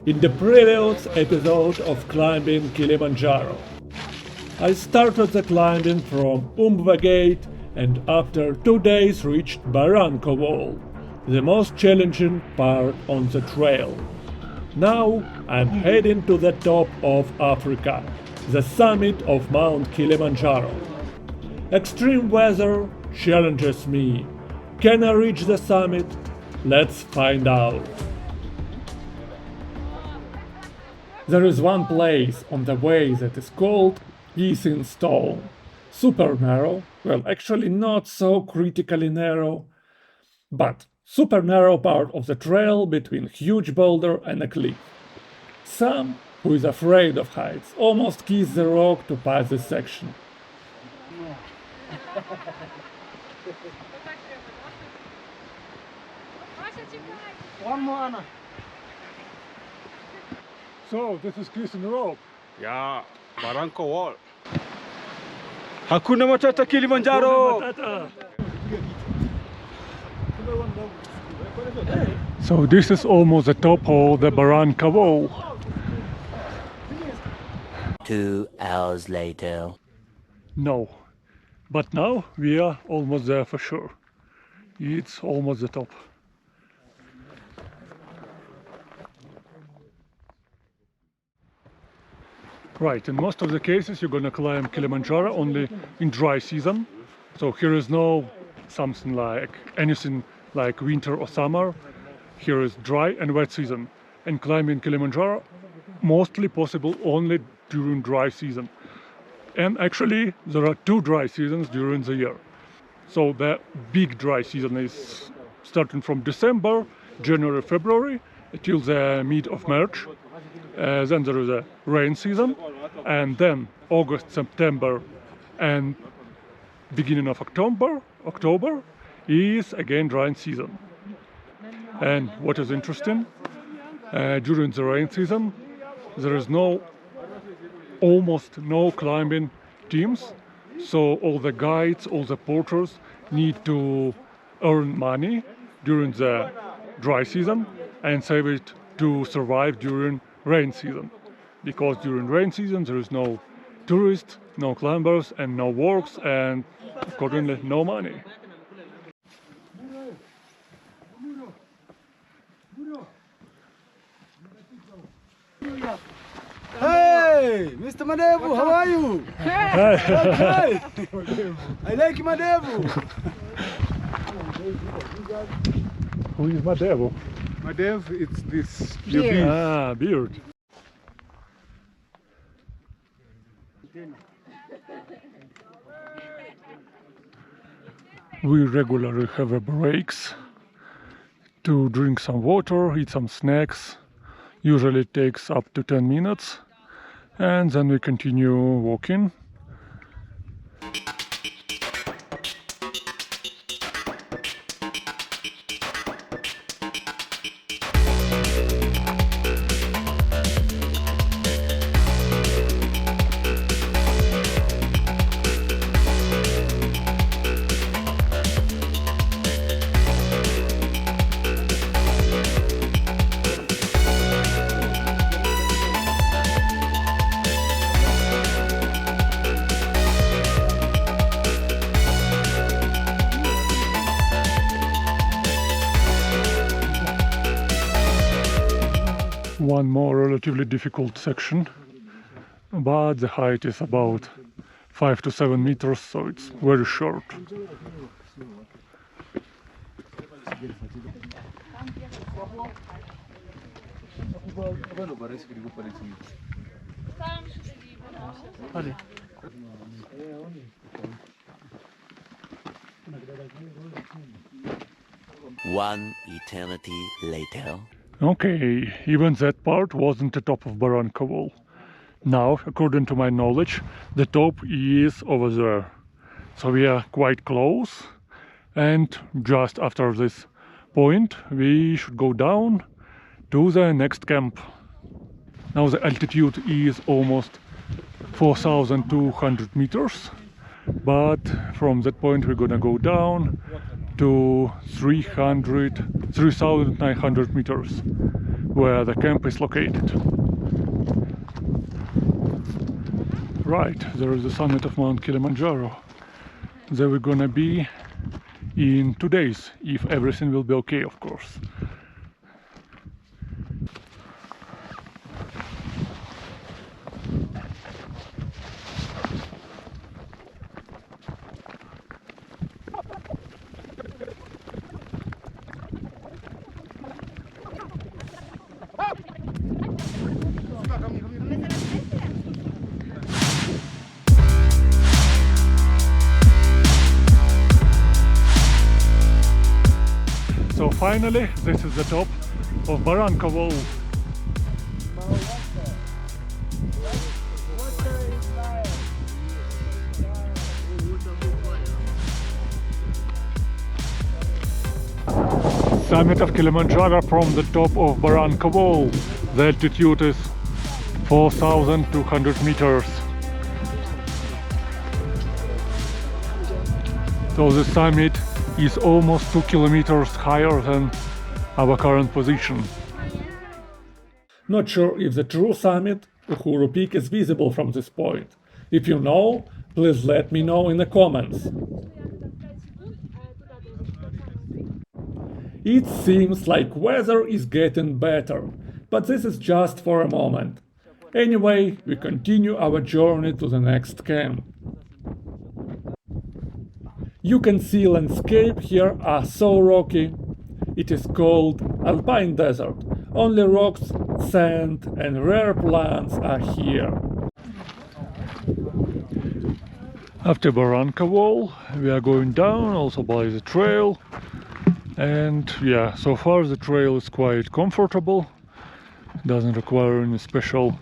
In the previous episode of climbing Kilimanjaro, I started the climbing from Umbwe Gate and after 2 days reached Baranco Wall, the most challenging part on the trail. Now I'm heading to the top of Africa, the summit of Mount Kilimanjaro. Extreme weather challenges me. Can I reach the summit? Let's find out. There is one place on the way that is called Kissing Stone. Super narrow, well actually not so critically narrow, but super narrow part of the trail between huge boulder and a cliff. Sam, who is afraid of heights, almost kissed the rock to pass this section. One more, Anna. So, this is kissing rock. Yeah, Baranco wall. Hakuna Matata Kilimanjaro! So this is almost the top of the Baranco Wall. 2 hours later. No, but now we are almost there for sure. It's almost the top. Right, in most of the cases you're gonna climb Kilimanjaro only in dry season. So here is no anything like winter or summer. Here is dry and wet season. And climbing Kilimanjaro mostly possible only during dry season. And actually there are 2 dry seasons during the year. So the big dry season is starting from December, January, February till the mid of March. Then there is a rain season, and then August, September and beginning of October is again dry season. And what is interesting, during the rain season there is almost no climbing teams, so all the guides, all the porters need to earn money during the dry season and save it to survive during rain season, because during rain season there is no tourists, no climbers and no walks, and accordingly no money. Hey, Mr. Madevu, how are you? Hey. I like Madevu. Who is Madevo? Madev, it's this Beard. Ah, beard. We regularly have breaks to drink some water, eat some snacks. Usually it takes up to 10 minutes, and then we continue walking. One more relatively difficult section, but the height is about 5 to 7 meters, so it's very short. One eternity later. Okay, even that part wasn't the top of Baranco Wall. Now, according to my knowledge, the top is over there. So we are quite close, and just after this point we should go down to the next camp. Now the altitude is almost 4,200 meters, but from that point we're gonna go down to 3,900 meters. where the camp is located. Right, there is the summit of Mount Kilimanjaro. There we're gonna be in 2 days, if everything will be okay, of course. So finally, this is the top of Baranco wall. Summit of Kilimanjaro from the top of Baranco wall. The altitude is 4,200 meters. So the summit is almost 2 kilometers higher than our current position. Not sure if the true summit, Uhuru Peak, is visible from this point. If you know, please let me know in the comments. It seems like weather is getting better, but this is just for a moment. Anyway, we continue our journey to the next camp. You can see landscape here are so rocky. It is called Alpine Desert. Only rocks, sand and rare plants are here. After Baranco wall, we are going down also by the trail. And yeah, so far the trail is quite comfortable. Doesn't require any special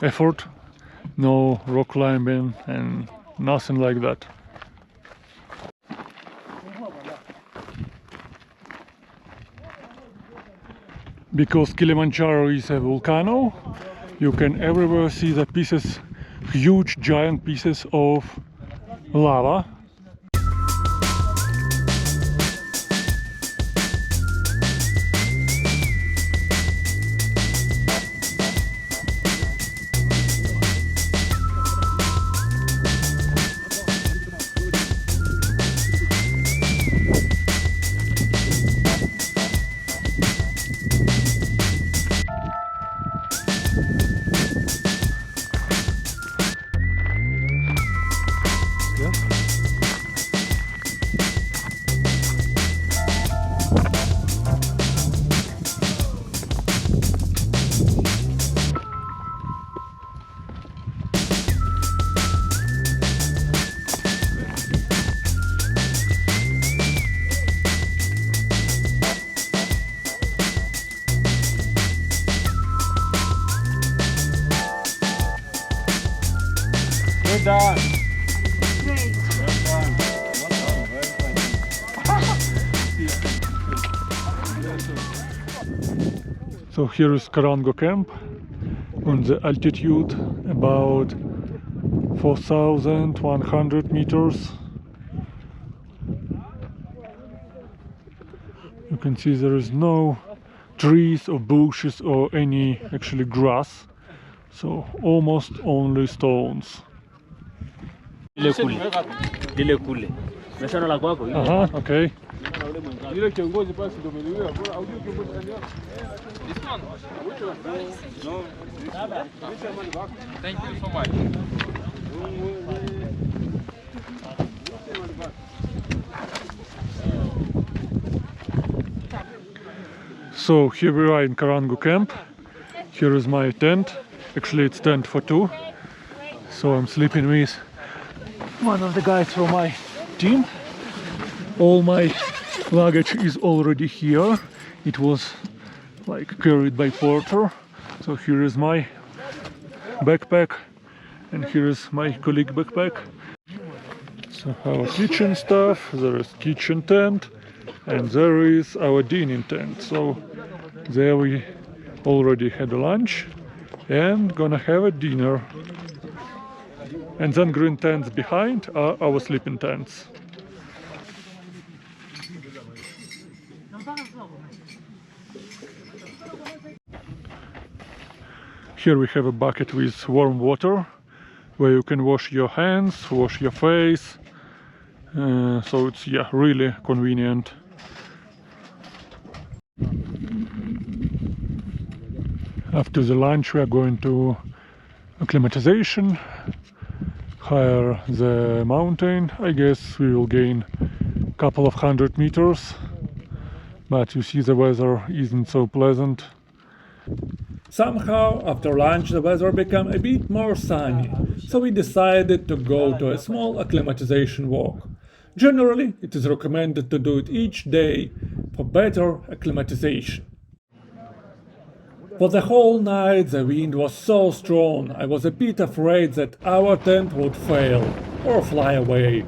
effort. No rock climbing and nothing like that. Because Kilimanjaro is a volcano, you can everywhere see the pieces, huge giant pieces of lava. Done. So here is Karanga Camp on the altitude about 4,100 meters. You can see there is no trees or bushes or any actually grass, so almost only stones. Lile kule. Umeshaona la kwako hiyo? Aha, okay. Yule kiongozi pasi ndio umeliwea. Au kiongozi ndio? No. Thank you so much. So here we are in Karanga Camp. Here is my tent. Actually it's tent for two. So I'm sleeping with one of the guys from my team. All my luggage is already here. It was like carried by porter. So here is my backpack and here is my colleague backpack. So our kitchen stuff, there is kitchen tent and there is our dining tent. So there we already had a lunch and gonna have a dinner. And then green tents behind are our sleeping tents. Here we have a bucket with warm water where you can wash your hands, wash your face. So it's really convenient. After the lunch we are going to acclimatization, higher the mountain. I guess we will gain a couple of 100 meters, but you see the weather isn't so pleasant. Somehow after lunch the weather became a bit more sunny, so we decided to go to a small acclimatization walk. Generally it is recommended to do it each day for better acclimatization. For the whole night the wind was so strong, I was a bit afraid that our tent would fail or fly away.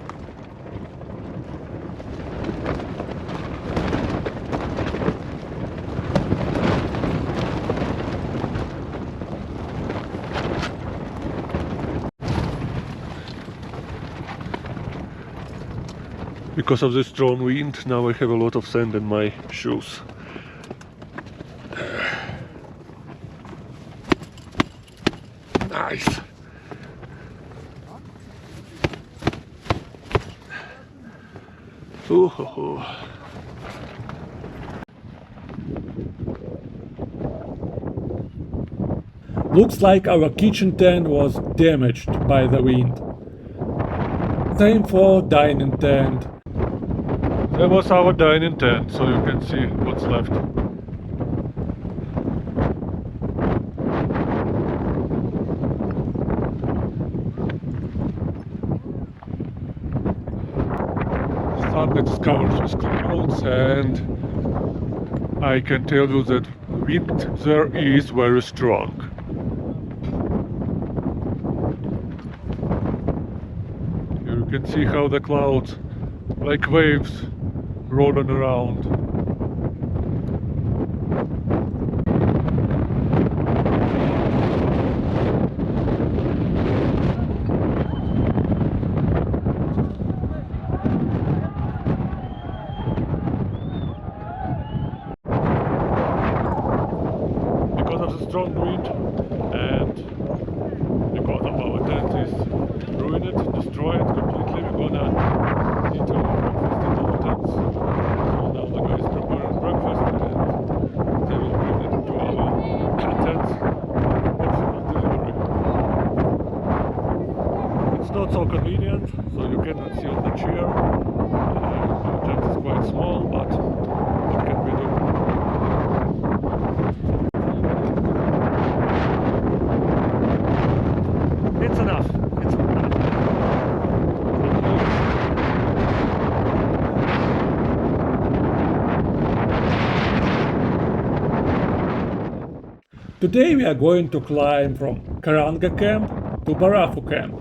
Because of the strong wind, now I have a lot of sand in my shoes. Nice! Ooh, ho, ho. Looks like our kitchen tent was damaged by the wind. Same for dining tent. That was our dining tent, so you can see what's left. Sun is covered with clouds, and I can tell you that wind there is very strong. Here you can see how the clouds, like waves, rolling around. Because of the strong wind and because of our tent is ruined, destroyed completely, we're gonna need to breakfast in our tents. So now the guys preparing breakfast and they will bring it to our tent for delivery. It's not so convenient, so you cannot sit on the chair. Our tent is quite small, but what can we do? It's enough. It's enough. Today we are going to climb from Karanga Camp to Barafu Camp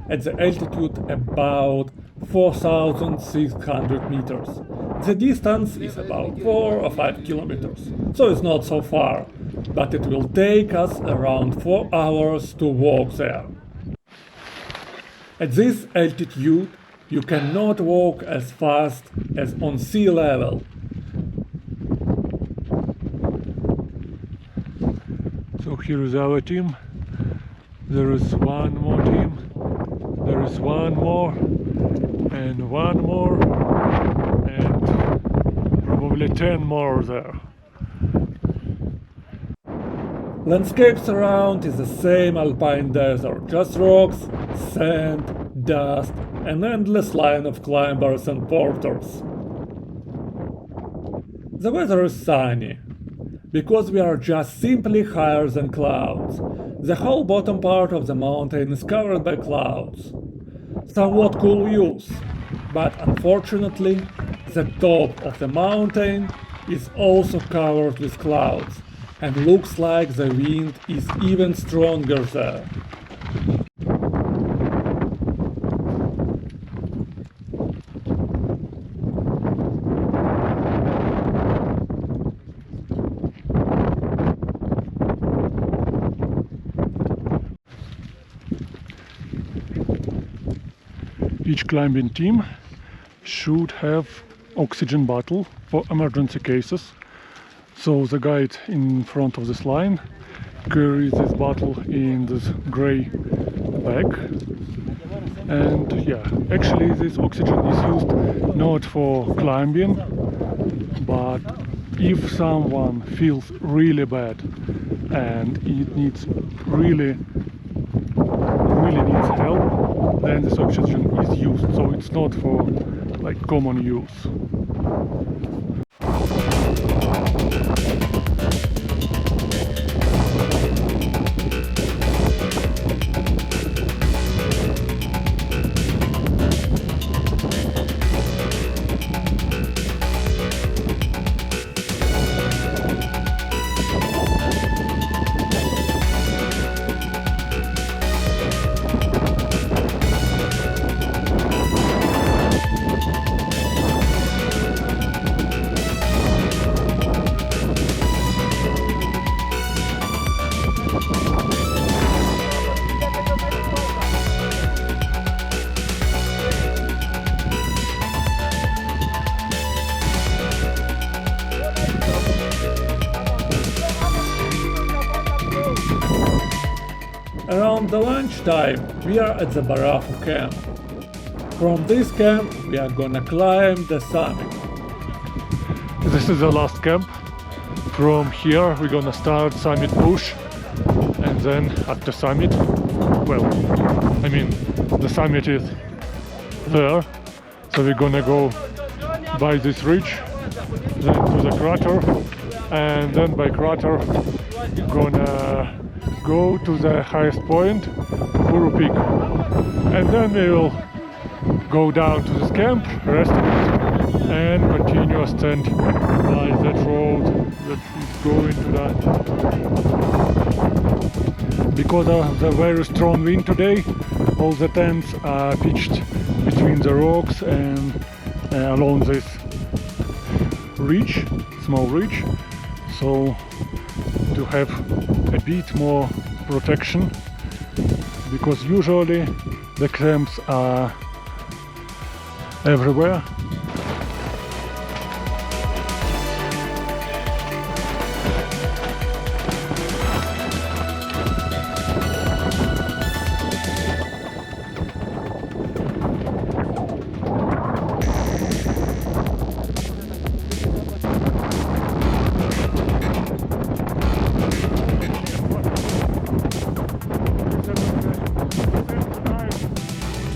at the altitude about 4,600 meters. The distance is about 4 or 5 kilometers, so it's not so far, but it will take us around 4 hours to walk there. At this altitude you cannot walk as fast as on sea level. So here is our team. There is one more team. There is one more and one more and probably 10 more there. Landscapes around is the same alpine desert, just rocks, sand, dust, an endless line of climbers and porters. The weather is sunny, because we are just simply higher than clouds. The whole bottom part of the mountain is covered by clouds. Somewhat cool views, but unfortunately the top of the mountain is also covered with clouds, and looks like the wind is even stronger there. Each climbing team should have oxygen bottle for emergency cases. So the guide in front of this line carry this bottle in this gray bag. And yeah, actually this oxygen is used not for climbing, but if someone feels really bad and it needs really needs help, then this oxygen is used. So it's not for like common use. Around the lunchtime, we are at the Barafu camp. From this camp, we are gonna climb the summit. This is the last camp. From here we're gonna start summit push, and then at the summit, well, I mean the summit is there, so we're gonna go by this ridge, then to the crater, and then by crater we're gonna go to the highest point, Guru Peak, and then we will go down to this camp, rest a bit, and continue ascent by that road that is going to that. Because of the very strong wind today, all the tents are pitched between the rocks and along this ridge, small ridge, so to have a bit more protection, because usually the camps are everywhere.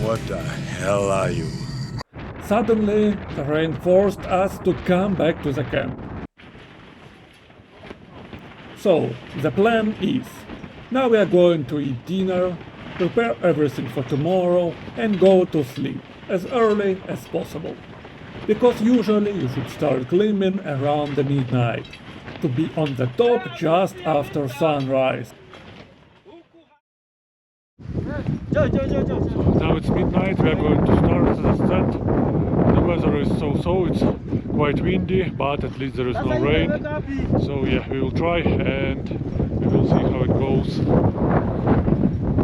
What the hell are you? Suddenly, the rain forced us to come back to the camp. So, the plan is, now we are going to eat dinner, prepare everything for tomorrow, and go to sleep as early as possible. Because usually you should start climbing around the midnight, to be on the top just after sunrise. Now it's midnight, we are going to start the ascent. The weather is so-so, it's quite windy, but at least there is no rain. So yeah, we will try and we will see how it goes.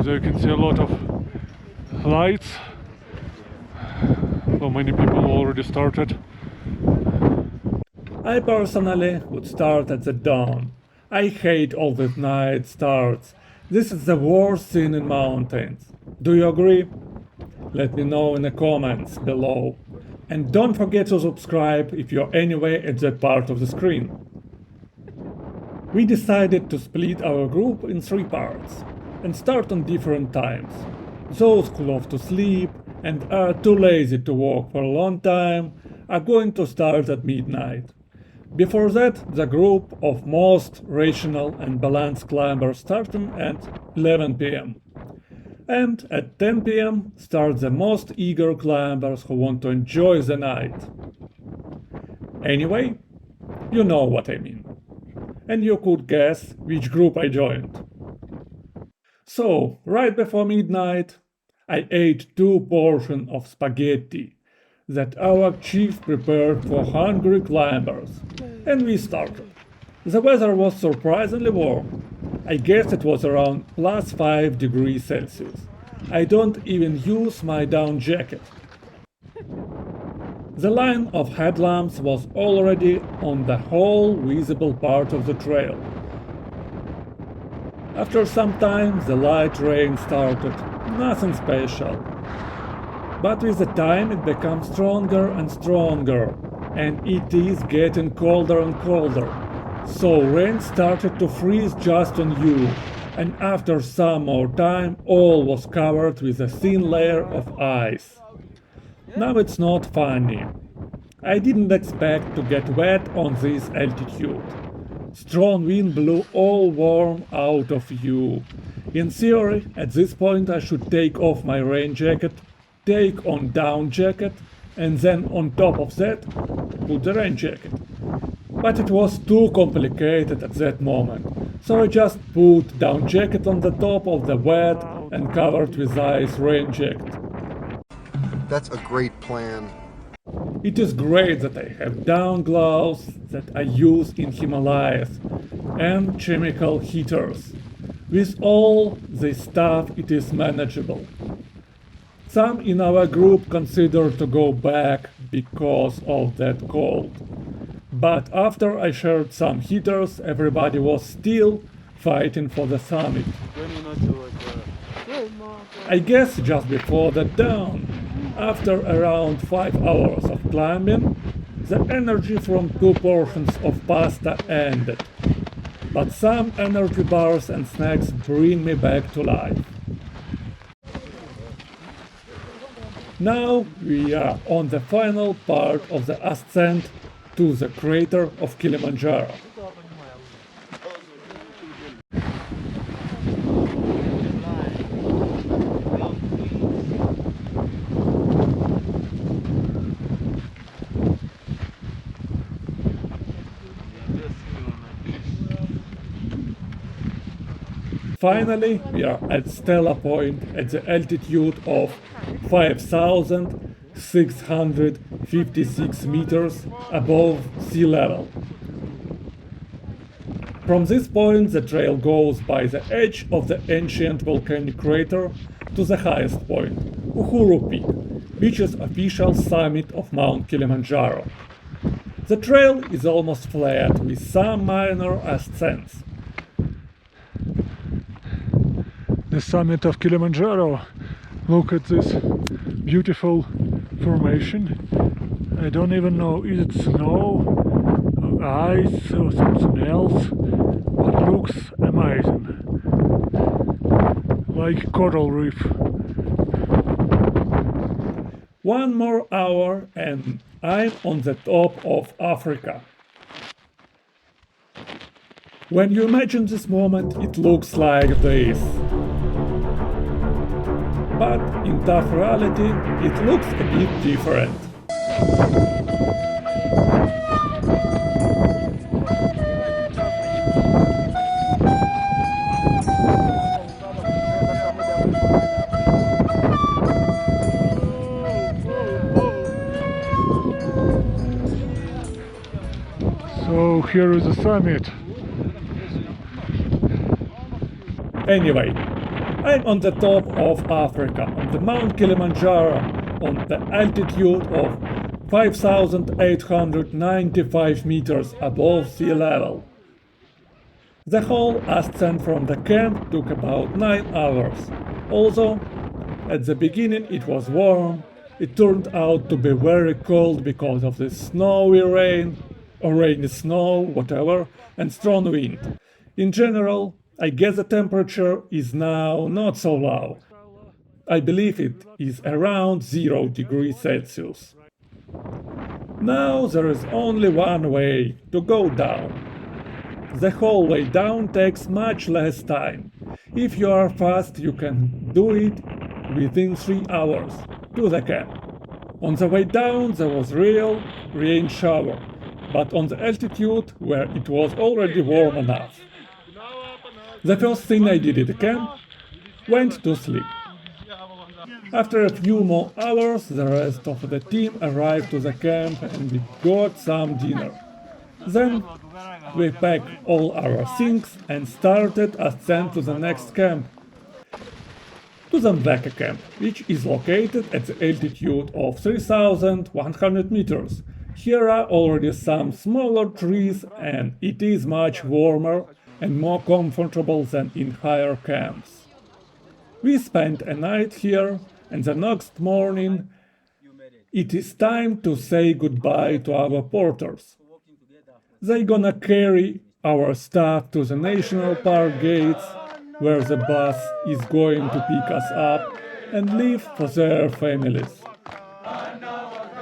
There you can see a lot of lights. So many people already started. I personally would start at the dawn. I hate all these night starts. This is the worst thing in mountains. Do you agree? Let me know in the comments below. And don't forget to subscribe if you're anyway at that part of the screen. We decided to split our group in 3 parts and start on different times. Those who love to sleep and are too lazy to walk for a long time are going to start at midnight. Before that, the group of most rational and balanced climbers starting at 11 p.m. And at 10 p.m. start the most eager climbers who want to enjoy the night. Anyway, you know what I mean. And you could guess which group I joined. So, right before midnight, I ate 2 portions of spaghetti that our chief prepared for hungry climbers, and we started. The weather was surprisingly warm. I guess it was around plus 5 degrees Celsius. I don't even use my down jacket. The line of headlamps was already on the whole visible part of the trail. After some time the light rain started, nothing special. But with the time it becomes stronger and stronger, and it is getting colder and colder. So rain started to freeze just on you, and after some more time all was covered with a thin layer of ice. Now it's not funny. I didn't expect to get wet on this altitude. Strong wind blew all warm out of you. In theory, at this point I should take off my rain jacket, take on down jacket, and then on top of that put the rain jacket. But it was too complicated at that moment, so I just put down jacket on the top of the wet and covered with ice rain jacket. That's a great plan. It is great that I have down gloves that I use in Himalayas and chemical heaters. With all this stuff it is manageable. Some in our group consider to go back because of that cold. But after I shared some heaters, everybody was still fighting for the summit. I guess just before the dawn, after around 5 hours of climbing, the energy from 2 portions of pasta ended. But some energy bars and snacks bring me back to life. Now we are on the final part of the ascent to the crater of Kilimanjaro. Finally, we are at Stella Point at the altitude of 5,656 meters above sea level. From this point the trail goes by the edge of the ancient volcanic crater to the highest point, Uhuru Peak, which is official summit of Mount Kilimanjaro. The trail is almost flat with some minor ascents. The summit of Kilimanjaro. Look at this beautiful formation. I don't even know, is it snow, or ice or something else, but looks amazing. Like coral reef. 1 more hour and I'm on the top of Africa. When you imagine this moment, it looks like this. But in tough reality, it looks a bit different. So here is the summit. Anyway, I'm on the top of Africa, on the Mount Kilimanjaro, on the altitude of 5,895 meters above sea level. The whole ascent from the camp took about 9 hours. Although, at the beginning it was warm, it turned out to be very cold because of the snowy rain, or rainy snow, whatever, and strong wind. In general, I guess the temperature is now not so low. I believe it is around 0 degrees Celsius. Now there is only one way to go down. The whole way down takes much less time. If you are fast, you can do it within 3 hours to the camp. On the way down there was real rain shower, but on the altitude where it was already warm enough. The first thing I did at the camp, went to sleep. After a few more hours, the rest of the team arrived to the camp and we got some dinner. Then we packed all our things and started ascent to the next camp, to the Umbwe camp, which is located at the altitude of 3,100 meters. Here are already some smaller trees and it is much warmer and more comfortable than in higher camps. We spent a night here, and the next morning it is time to say goodbye to our porters. They gonna carry our stuff to the national park gates, where the bus is going to pick us up and leave for their families.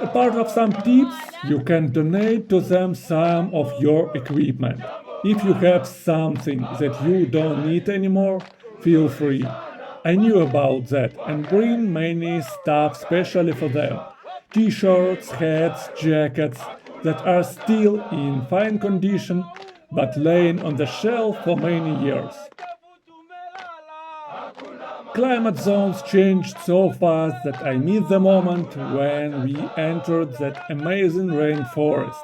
Apart of some tips, you can donate to them some of your equipment. If you have something that you don't need anymore, feel free. I knew about that and bring many stuff specially for them. T-shirts, hats, jackets that are still in fine condition but laying on the shelf for many years. Climate zones changed so fast that I missed the moment when we entered that amazing rainforest.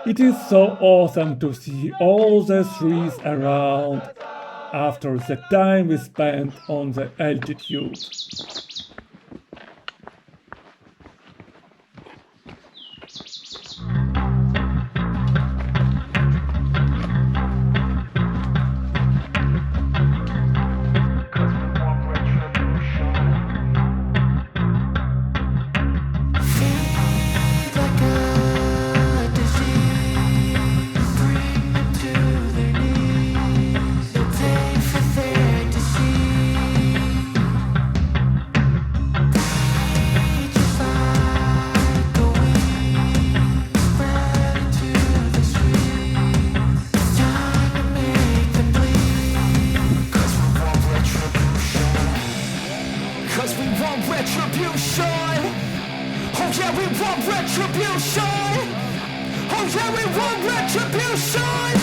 It is so awesome to see all the trees around after the time we spent on the altitude. Retribution! Oh yeah, we want retribution!